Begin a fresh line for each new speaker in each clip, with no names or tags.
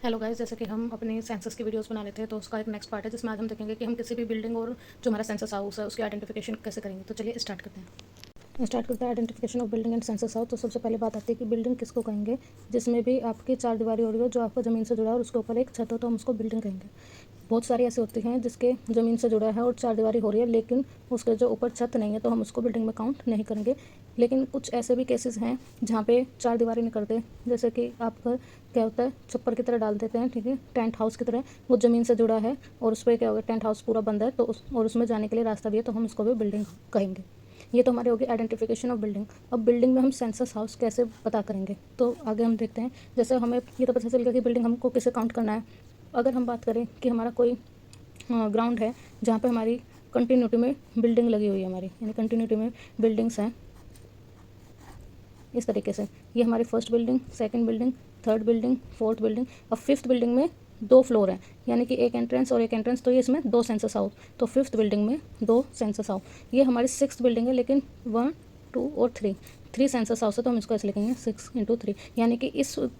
Hello guys, जैसे कि हम अपने सेंसस की वीडियोस बना रहे थे तो उसका एक नेक्स्ट पार्ट है जिसमें आज हम देखेंगे कि हम किसी भी बिल्डिंग और जो हमारा सेंसस हाउस है उसकी आइडेंटिफिकेशन कैसे करेंगे। तो चलिए स्टार्ट करते हैं। Identification of building and census house. तो सबसे पहले बात आती है कि बिल्डिंग किसको कहेंगे, जिसमें भी आपकी चार दीवारी हो रही हो, जो आपको ज़मीन से जुड़ा है और उसके ऊपर एक छत हो, तो हम उसको बिल्डिंग कहेंगे। बहुत सारी ऐसी होती हैं जिसके ज़मीन से जुड़ा है और चार दीवारी हो रही है लेकिन उसके जो ऊपर छत नहीं है, तो हम उसको बिल्डिंग में काउंट नहीं करेंगे। लेकिन कुछ ऐसे भी केसेस हैं जहाँ पे चार दीवारी नहीं करते, जैसे कि आप घर क्या होता है छप्पर की तरह डाल देते हैं, ठीक है, टेंट हाउस की तरह, वो ज़मीन से जुड़ा है और उस पर क्या होगा, टेंट हाउस पूरा बंद है तो उसमें जाने के लिए रास्ता भी है, तो हम उसको भी बिल्डिंग कहेंगे। ये तो हमारी होगी आइडेंटिफिकेशन ऑफ बिल्डिंग। अब बिल्डिंग में हम सेंसस हाउस कैसे पता करेंगे, तो आगे हम देखते हैं। जैसे हमें ये तो पता चल गया कि बिल्डिंग हमको किसे काउंट करना है। अगर हम बात करें कि हमारा कोई ग्राउंड है जहाँ पे हमारी कंटिन्यूटी में बिल्डिंग लगी हुई है, हमारी यानी कंटिन्यूटी में बिल्डिंग्स हैं इस तरीके से। ये हमारी first building, second building, third building, fourth building. अब फिफ्थ बिल्डिंग में दो फ्लोर हैं, यानी कि एक एंट्रेंस और एक एंट्रेंस, तो ये इसमें दो सेंसस हाउस। तो फिफ्थ बिल्डिंग में दो सेंसस हाउस। ये हमारी सिक्स्थ बिल्डिंग है, लेकिन 1, 2 और 3 सेंसस हाउस है, तो हम इसको ऐसे लिखेंगे 6 × 3। यानी कि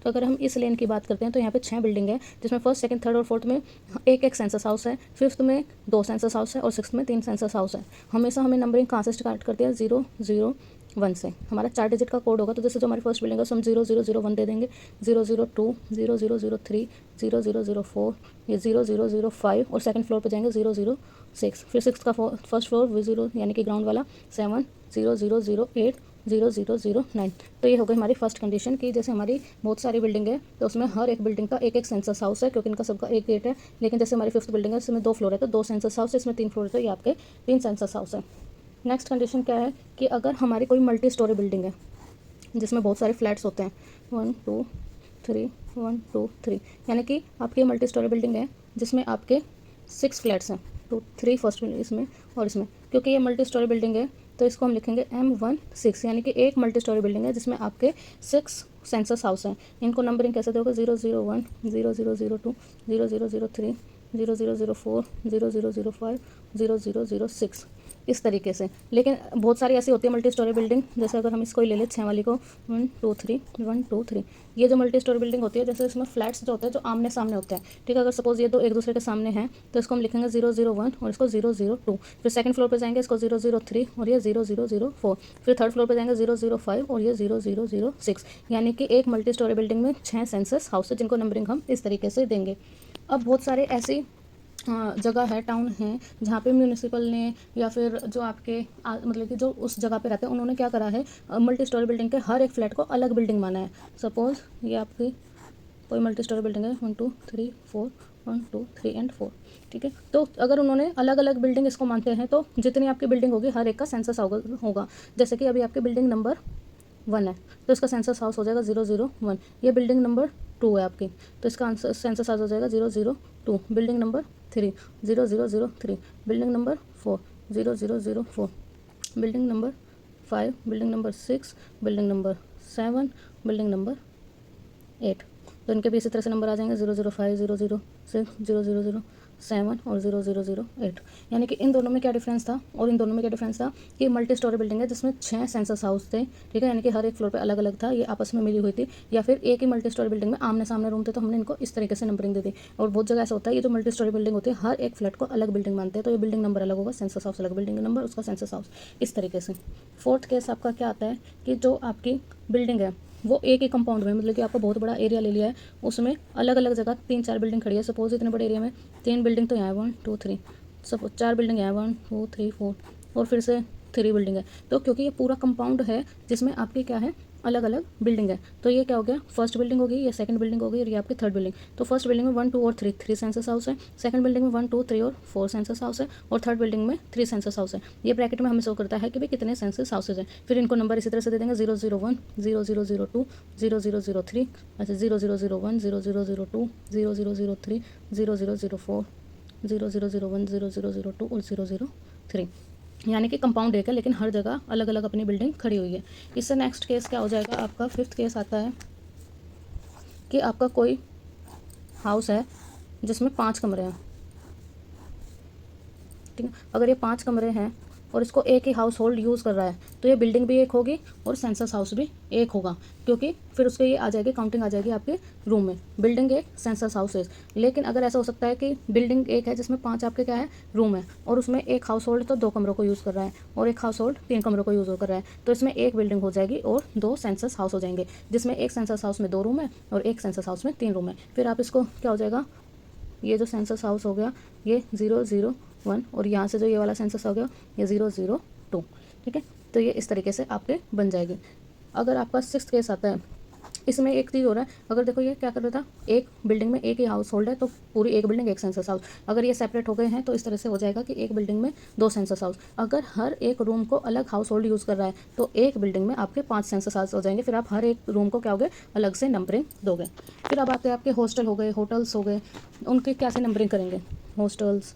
अगर हम इस लेन की बात करते हैं तो यहाँ पे 6 बिल्डिंग है, जिसमें फर्स्ट, सेकंड, थर्ड और फोर्थ में एक एक सेंसस हाउस है, फिफ्थ में 2 सेंसस हाउस है और सिक्स्थ में 3 सेंसस हाउस है। हमेशा हमें नंबरिंग कहाँ से स्टार्ट करते हैं, 0, 0, 1 से। हमारा 4 डिजिट का कोड होगा, तो जैसे जो हमारी फर्स्ट बिल्डिंग है उसको हम 0001 दे देंगे, 002, 0003, 0004, ये 0005 और सेकंड फ्लोर पे जाएंगे 006। फिर सिक्स का फर्स्ट फ्लोर V0 यानी कि ग्राउंड वाला 7, 0008, 0009। तो ये हो गई हमारी फर्स्ट कंडीशन कि जैसे हमारी बहुत सारी बिल्डिंग है तो उसमें हर एक बिल्डिंग का एक एक सेंसस हाउस है, क्योंकि इनका सबका एक गेट है। लेकिन जैसे हमारी फिफ्थ बिल्डिंग है इसमें 2 फ्लोर है, तो 2 सेंसस हाउस है, इसमें 3 फ्लोर है, तो ये आपके 3 सेंसस हाउस है। नेक्स्ट कंडीशन क्या है कि अगर हमारी कोई मल्टी स्टोरी बिल्डिंग है जिसमें बहुत सारे फ्लैट्स होते हैं, 1, 2, 3, 1, 2, 3, यानी कि आपकी मल्टी स्टोरी बिल्डिंग है जिसमें आपके 6 फ्लैट्स हैं, 2, 3 फर्स्ट इसमें और इसमें। क्योंकि ये मल्टी स्टोरी बिल्डिंग है तो इसको हम लिखेंगे M16, यानी कि एक मल्टी स्टोरी बिल्डिंग है जिसमें आपके 6 सेंसस हाउस हैं। इनको नंबरिंग कैसे दोगे, 001, 0002, 0003, 0004, 0005, 0006, इस तरीके से। लेकिन बहुत सारी ऐसी होती है मल्टी स्टोरी बिल्डिंग, जैसे अगर हम इसको ही ले लें 6 वाली को, 1, 2, 3, 1, 2, 3, ये जो मल्टी स्टोरी बिल्डिंग होती है, जैसे इसमें फ्लैट्स जो होते हैं जो आमने सामने होते हैं, ठीक है। अगर सपोज ये दो एक दूसरे के सामने हैं तो इसको हम लिखेंगे 001 और इसको 002। फिर सेकंड फ्लोर पर जाएंगे इसको 003 और ये 0004। फिर थर्ड फ्लोर पर जाएंगे 005 और ये 0006। यानी कि एक मल्टी स्टोरी बिल्डिंग में 6 सेंसस हाउस है जिनको नंबरिंग हम इस तरीके से देंगे। अब बहुत सारे ऐसी जगह है, टाउन है, जहाँ पे म्यूनिसिपल ने या फिर जो आपके मतलब कि जो उस जगह पे रहते हैं उन्होंने क्या करा है, मल्टी स्टोरी बिल्डिंग के हर एक फ्लैट को अलग बिल्डिंग माना है। सपोज़ ये आपकी कोई मल्टी स्टोरी बिल्डिंग है, 1, 2, 3, 4, 1, 2, 3 एंड 4, ठीक है। तो अगर उन्होंने अलग अलग बिल्डिंग इसको मानते हैं तो जितनी आपकी बिल्डिंग होगी हर एक का सेंसस होगा। जैसे कि अभी आपकी बिल्डिंग नंबर 1 है तो इसका सेंसस हाउस हो जाएगा 001। ये बिल्डिंग नंबर 2 है आपकी, तो इसका आंसर सेंसस हाउस हो जाएगा 002। Building number 3, 0003। Building number 4, 0004। Building number 5, building number 6, building number 7, building number 8। तो इनके भी इसी तरह से नंबर आ जाएंगे 005, 006, 0007 और 0008। यानी कि इन दोनों में क्या डिफरेंस था और इन दोनों में क्या डिफरेंस था कि मल्टी स्टोरी बिल्डिंग है जिसमें 6 सेंसस हाउस थे, ठीक है, यानी कि हर एक फ्लोर पे अलग अलग था, ये आपस में मिली हुई थी। या फिर एक ही मल्टी स्टोरी बिल्डिंग में आमने सामने रूम थे, तो हमने इनको इस तरीके से नंबरिंग दे दी। और बहुत जगह ऐसा होता है ये जो मल्टी स्टोरी बिल्डिंग होती है हर एक फ्लैट को अलग बिल्डिंग मानते हैं, तो ये बिल्डिंग नंबर अलग होगा, सेंसस हाउस अलग, बिल्डिंग नंबर उसका सेंसस हाउस, इस तरीके से। फोर्थ केस आपका क्या आता है कि जो आपकी बिल्डिंग है वो एक ही कंपाउंड में, मतलब कि आपको बहुत बड़ा एरिया ले लिया है, उसमें अलग अलग जगह 3-4 बिल्डिंग खड़ी है। सपोज इतने बड़े एरिया में 3 बिल्डिंग तो यहाँ है, 1, 2, 3, सपोज 4 बिल्डिंग यहाँ, 1, 2, 3, 4 और फिर से 3 बिल्डिंग है। तो क्योंकि ये पूरा कंपाउंड है जिसमें आपकी क्या है, अलग अलग बिल्डिंग है, तो ये क्या हो गया, फर्स्ट बिल्डिंग होगी, ये सेकंड बिल्डिंग होगी और ये आपकी थर्ड बिल्डिंग। तो फर्स्ट बिल्डिंग में 1, 2 और 3 सेंसस हाउस है, सेकंड बिल्डिंग में 1, 2, 3 और 4 सेंसस हाउस है और थर्ड बिल्डिंग में 3 सेंसस हाउस है। ये ब्रैकेट में हमें शो करता है कि भाई कितने सेंसस हाउसेज हैं। फिर इनको नंबर इसी तरह से दे देंगे 001, 0002, 0003, अच्छा 0001, 0002, 0003, 0004, 0001, 0002 और 003। यानी कि कंपाउंड एक है लेकिन हर जगह अलग अलग अपनी बिल्डिंग खड़ी हुई है। इससे नेक्स्ट केस क्या हो जाएगा, आपका फिफ्थ केस आता है कि आपका कोई हाउस है जिसमें 5 कमरे हैं, ठीक है। अगर ये 5 कमरे हैं और इसको एक ही हाउस होल्ड यूज़ कर रहा है तो ये बिल्डिंग भी एक होगी और सेंसस हाउस भी एक होगा, क्योंकि फिर उसके ये आ जाएगी, काउंटिंग आ जाएगी आपके रूम में। बिल्डिंग एक, सेंसस हाउस एक। लेकिन अगर ऐसा हो सकता है कि बिल्डिंग एक है जिसमें 5 आपके क्या है रूम है, और उसमें एक हाउस होल्ड तो 2 कमरों को यूज़ कर रहा है और एक हाउस होल्ड 3 कमरों को यूज़ कर रहा है, तो इसमें एक बिल्डिंग हो जाएगी और 2 सेंसस हाउस हो जाएंगे, जिसमें एक सेंसस हाउस में 2 रूम है और एक सेंसस हाउस में 3 रूम है। फिर आप इसको क्या हो जाएगा, ये जो सेंसस हाउस हो गया ये 001 और यहाँ से जो ये वाला सेंसस हो गया ये 002। ठीक है, तो ये इस तरीके से आपके बन जाएगी। अगर आपका 6th केस आता है, इसमें एक चीज़ हो रहा है, अगर देखो ये क्या कर रहा था, एक बिल्डिंग में एक ही हाउस होल्ड है तो पूरी एक बिल्डिंग एक सेंसस हाउस। अगर ये सेपरेट हो गए हैं तो इस तरह से हो जाएगा कि एक बिल्डिंग में 2 सेंसस हाउस। अगर हर एक रूम को अलग हाउस होल्ड यूज़ कर रहा है तो एक बिल्डिंग में आपके 5 सेंसस हाउस हो जाएंगे। फिर आप हर एक रूम को क्या होगे, अलग से नंबरिंग दोगे। फिर अब आते हैं आपके हॉस्टल हो गए, होटल्स हो गए, उनकी कैसे नंबरिंग करेंगे, हॉस्टल्स,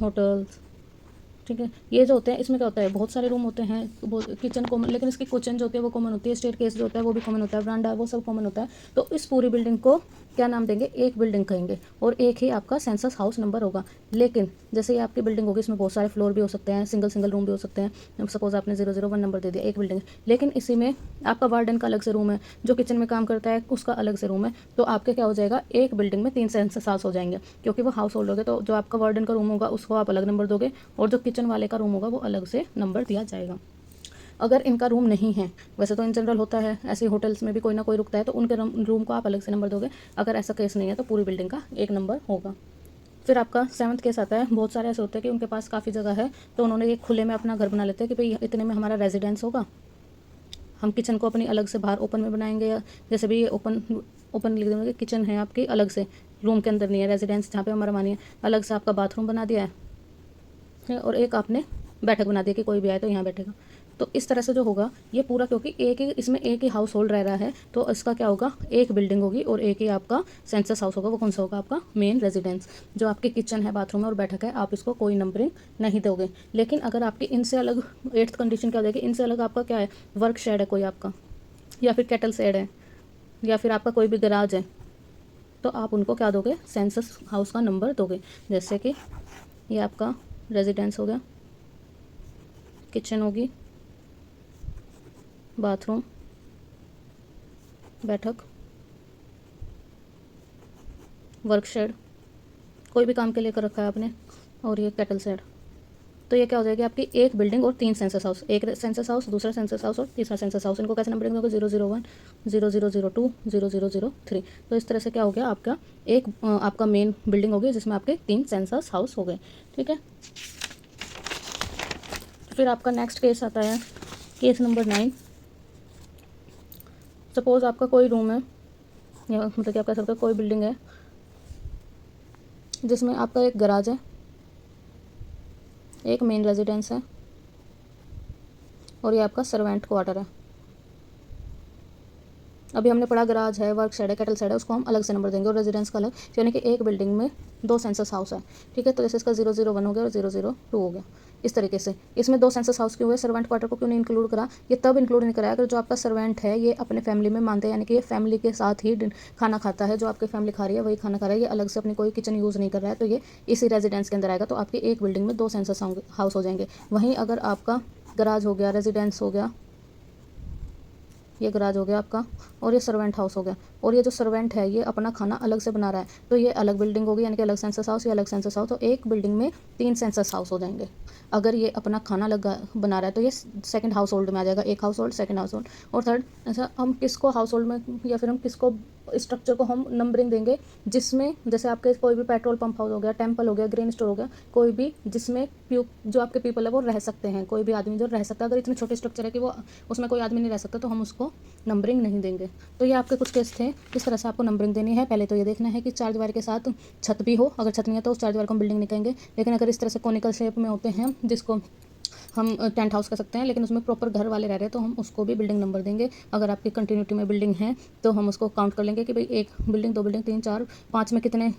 होटल्स। ठीक है, ये जो होते हैं इसमें क्या होता है, बहुत सारे रूम होते हैं, किचन कॉमन, लेकिन इसकी किचन जो होती है वो कॉमन होती है, स्टेट केस जो होता है वो भी कॉमन होता है, बरांडा वो सब कॉमन होता है। तो इस पूरी बिल्डिंग को क्या नाम देंगे, एक बिल्डिंग कहेंगे और एक ही आपका सेंसस हाउस नंबर होगा। लेकिन जैसे ये आपकी बिल्डिंग होगी, इसमें बहुत सारे फ्लोर भी हो सकते हैं, सिंगल सिंगल रूम भी हो सकते हैं। सपोज आपने 001 नंबर दे दिया, एक बिल्डिंग है, लेकिन इसी में आपका वार्डन का अलग से रूम है, जो किचन में काम करता है उसका अलग से रूम है, तो आपके क्या हो जाएगा, एक बिल्डिंग में 3 सेंसस हाउस हो जाएंगे, क्योंकि वो हाउस होल्ड हो गए। तो जो आपका वार्डन का रूम होगा उसको आप अलग नंबर दोगे और जो किचन वाले का रूम होगा वो अलग से नंबर दिया जाएगा। अगर इनका रूम नहीं है, वैसे तो इन जनरल होता है, ऐसे होटल्स में भी कोई ना कोई रुकता है तो उनके रूम को आप अलग से नंबर दोगे। अगर ऐसा केस नहीं है तो पूरी बिल्डिंग का एक नंबर होगा। फिर आपका 7th केस आता है, बहुत सारे ऐसे होते हैं कि उनके पास काफ़ी जगह है तो उन्होंने एक खुले में अपना घर बना लेते हैं कि भाई इतने में हमारा रेजिडेंस होगा, हम किचन को अपनी अलग से बाहर ओपन में बनाएंगे, या जैसे भी ये ओपन लिख देंगे, किचन है आपकी अलग से, रूम के अंदर नहीं है, रेजिडेंस जहाँ पे हमारा मानिए अलग से आपका बाथरूम बना दिया है और एक आपने बैठक बना दिया कि कोई भी आए तो यहाँ बैठेगा। तो इस तरह से जो होगा ये पूरा, क्योंकि एक ही इसमें एक ही हाउस होल्ड रह रहा है तो इसका क्या होगा, एक बिल्डिंग होगी और एक ही आपका सेंसस हाउस होगा। वो कौन सा होगा, आपका मेन रेजिडेंस। जो आपकी किचन है, बाथरूम है और बैठक है, आप इसको कोई नंबरिंग नहीं दोगे। लेकिन अगर आपकी इनसे अलग 8th कंडीशन क्या हो जाएगी, इनसे अलग आपका क्या है, वर्क शेड है कोई आपका, या फिर कैटल शेड है, या फिर आपका कोई भी गराज है, तो आप उनको क्या दोगे, सेंसस हाउस का नंबर दोगे। जैसे कि ये आपका रेजिडेंस हो गया, किचन होगी, बाथरूम, बैठक, वर्क शेड, कोई भी काम के लिए कर रखा है आपने, और ये कैटल शेड। तो ये क्या हो जाएगी आपकी एक बिल्डिंग और 3 सेंसस हाउस, एक सेंसस हाउस, दूसरा सेंसस हाउस और तीसरा सेंसस हाउस। इनको कैसे नंबरिंग दोगे, 001, 0002, 0003। तो इस तरह से क्या हो गया, आपका एक आपका मेन बिल्डिंग होगी जिसमें आपके 3 सेंसस हाउस हो गए। ठीक है, फिर आपका नेक्स्ट केस आता है, केस नंबर 9। सपोज आपका कोई रूम है, या मतलब क्या कह सकते हो, कोई बिल्डिंग है जिसमें आपका एक गराज है, एक मेन रेजिडेंस है और ये आपका सर्वेंट क्वार्टर है। अभी हमने पढ़ा गराज है, वर्क शेड है, कैटल शेड है, उसको हम अलग से नंबर देंगे और रेजिडेंस का अलग, यानी कि एक बिल्डिंग में 2 सेंसस हाउस है। ठीक है, तो जैसे इसका 001 हो गया और 002 हो गया। इस तरीके से इसमें 2 सेंसस हाउस क्यों हुए, सर्वेंट क्वार्टर को क्यों नहीं इंक्लूड करा, ये तब इंक्लूड नहीं कराया अगर जो आपका सर्वेंट है ये अपने फैमिली में मानते हैं, यानी कि ये फैमिली के साथ ही खाना खाता है, जो आपकी फैमिली खा रही है वही खाना खा रहा है, ये अलग से अपनी कोई किचन यूज़ नहीं कर रहा है, तो ये इसी रेजिडेंस के अंदर आएगा। तो आपकी एक बिल्डिंग में 2 सेंसस हाउस हो जाएंगे। वहीं अगर आपका गराज हो गया, रेजिडेंस हो गया, ये गराज हो गया आपका, और ये सर्वेंट हाउस हो गया, और ये जो सर्वेंट है ये अपना खाना अलग से बना रहा है, तो ये अलग बिल्डिंग होगी, यानी कि अलग सेंसस हाउस, ये अलग सेंसस हाउस, तो एक बिल्डिंग में 3 सेंसस हाउस हो जाएंगे। अगर ये अपना खाना लगा बना रहा है तो ये सेकंड हाउस होल्ड में आ जाएगा, एक house hold, second house hold और थर्ड। ऐसा हम किसको हाउस होल्ड में, या फिर हम किसको स्ट्रक्चर को हम नंबरिंग देंगे, जिसमें जैसे आपके कोई भी पेट्रोल पंप हाउस हो गया, टेम्पल हो गया, ग्रेन स्टोर हो गया, कोई भी जिसमें जो आपके पीपल है वो रह सकते हैं, कोई भी आदमी जो रह सकता है। अगर इतने छोटे स्ट्रक्चर है कि वो उसमें कोई आदमी नहीं रह सकता तो हम उसको नंबरिंग नहीं देंगे। तो ये आपके कुछ केस थे, इस तरह से आपको नंबरिंग देनी है। पहले तो ये देखना है कि 4 दीवार के साथ छत भी हो, अगर छत नहीं है तो उस 4 दीवार को हम बिल्डिंग नहीं कहेंगे। लेकिन अगर इस तरह से कोनिकल शेप में होते हैं, जिसको हम टेंट हाउस कर सकते हैं, लेकिन उसमें प्रॉपर घर वाले रह रहे हैं तो हम उसको भी बिल्डिंग नंबर देंगे। अगर आपकी कंटिन्यूटी में बिल्डिंग है तो हम उसको काउंट कर लेंगे कि भाई 1 बिल्डिंग, 2 बिल्डिंग, 3, 4, 5 में कितने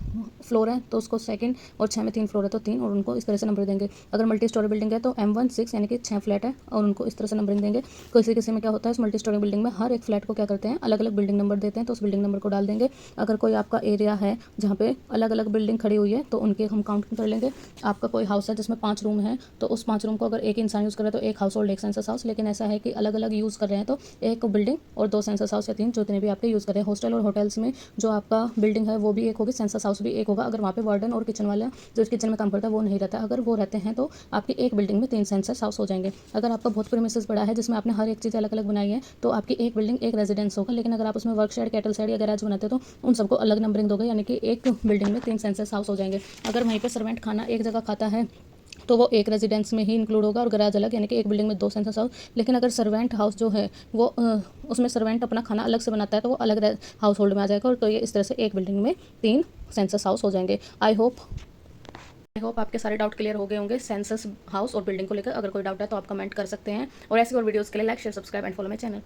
फ्लोर हैं तो उसको सेकंड, और 6 में 3 फ्लोर है तो 3, और उनको इस तरह से नंबर देंगे। अगर मल्टी स्टोरी बिल्डिंग है तो M1 6 यानी कि 6 फ्लैट है और उनको इस तरह से नंबरिंग देंगे। किसी किसी में क्या होता है, इस मल्टी स्टोरी बिल्डिंग में हर एक फ्लैट को क्या करते हैं, अलग अलग बिल्डिंग नंबर देते हैं, तो उस बिल्डिंग नंबर को डाल देंगे। अगर कोई आपका एरिया है जहाँ पे अलग अलग बिल्डिंग खड़ी हुई है तो उनके हम काउंट कर लेंगे। आपका कोई हाउस है जिसमें 5 रूम है तो उस 5 रूम को अगर एक ही इंसान यूज़ कर रहे हैं तो एक हाउस होल्ड एक सेंसस हाउस, लेकिन ऐसा है कि अलग अलग यूज़ कर रहे हैं तो एक बिल्डिंग और 2 सेंसस हाउस या 3 जितने भी आपके यूज़ कर रहे हैं। हॉस्टल और होटल्स में जो आपका बिल्डिंग है वो भी एक होगी, सेंसस हाउस भी एक होगा, अगर वहाँ पे वार्डन और किचन वाला जो इस किचन में काम करता है वो नहीं रहता। अगर वो रहते हैं तो आपकी एक बिल्डिंग में 3 सेंसस हाउस हो जाएंगे। अगर आपका बहुत प्रीमिसेस बड़ा है जिसमें आपने हर एक चीज़ अलग अलग बनाई है तो आपकी एक बिल्डिंग एक रेजिडेंस होगा, लेकिन अगर आप उसमें वर्क शेड, कैटल शेड या गैराज बनाते हो तो उन सबको अलग नंबरिंग दोगे, यानी कि एक बिल्डिंग में 3 सेंसस हाउस हो जाएंगे। अगर वहीं पर सर्वेंट खाना एक जगह खाता है तो वो एक रेजिडेंस में ही इंक्लूड होगा और गैराज अलग, यानी कि एक बिल्डिंग में 2 सेंसस हाउस। लेकिन अगर सर्वेंट हाउस जो है वो उसमें सर्वेंट अपना खाना अलग से बनाता है तो वो अलग हाउस होल्ड में आ जाएगा, और तो ये इस तरह से एक बिल्डिंग में 3 सेंसस हाउस हो जाएंगे। आई होप आपके सारे डाउट क्लियर हो गए होंगे सेंसस हाउस और बिल्डिंग को लेकर। अगर कोई डाउट है तो आप कमेंट कर सकते हैं, और ऐसी और वीडियोज़ के लिए like share subscribe and follow my channel.